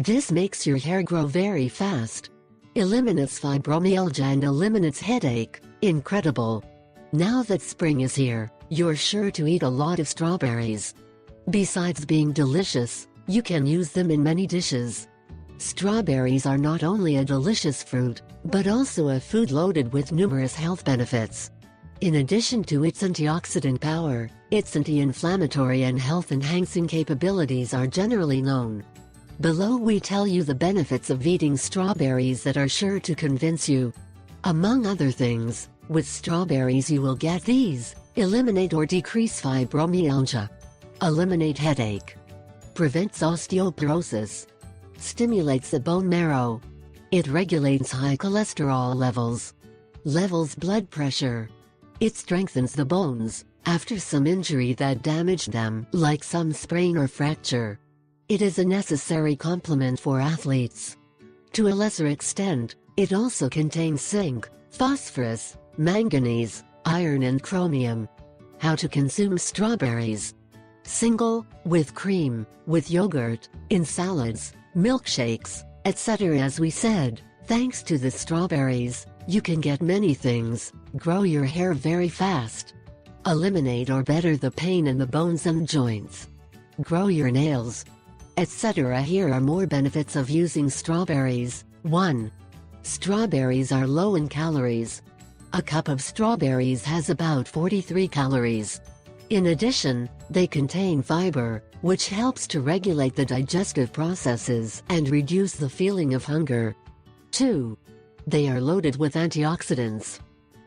This makes your hair grow very fast. Eliminates fibromyalgia and eliminates headache. Incredible! Now that spring is here, you're sure to eat a lot of strawberries. Besides being delicious, you can use them in many dishes. Strawberries are not only a delicious fruit, but also a food loaded with numerous health benefits. In addition to its antioxidant power, its anti-inflammatory and health-enhancing capabilities are generally known. Below we tell you the benefits of eating strawberries that are sure to convince you. Among other things, with strawberries you will get these: eliminate or decrease fibromyalgia, eliminate headache, prevents osteoporosis, stimulates the bone marrow, it regulates high cholesterol levels, levels blood pressure, it strengthens the bones after some injury that damaged them, like some sprain or fracture. It is a necessary complement for athletes. To a lesser extent, it also contains zinc, phosphorus, manganese, iron and chromium. How to consume strawberries: single, with cream, with yogurt, in salads, milkshakes, etc. As we said, thanks to the strawberries, you can get many things: grow your hair very fast, eliminate or better the pain in the bones and joints, grow your nails, etc. Here are more benefits of using strawberries. 1. Strawberries are low in calories. A cup of strawberries has about 43 calories. In addition, they contain fiber, which helps to regulate the digestive processes and reduce the feeling of hunger. 2. They are loaded with antioxidants.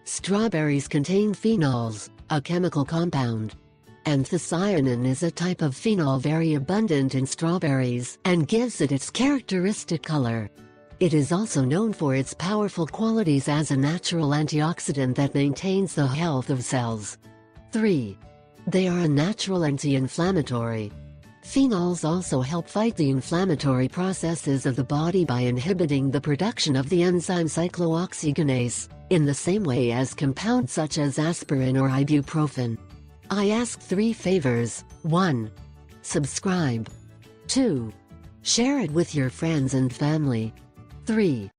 Strawberries contain phenols, a chemical compound. Anthocyanin is a type of phenol very abundant in strawberries and gives it its characteristic color. It is also known for its powerful qualities as a natural antioxidant that maintains the health of cells. 3. They are a natural anti-inflammatory. Phenols also help fight the inflammatory processes of the body by inhibiting the production of the enzyme cyclooxygenase, in the same way as compounds such as aspirin or ibuprofen. I ask 3 favors. 1. Subscribe. 2. Share it with your friends and family. 3.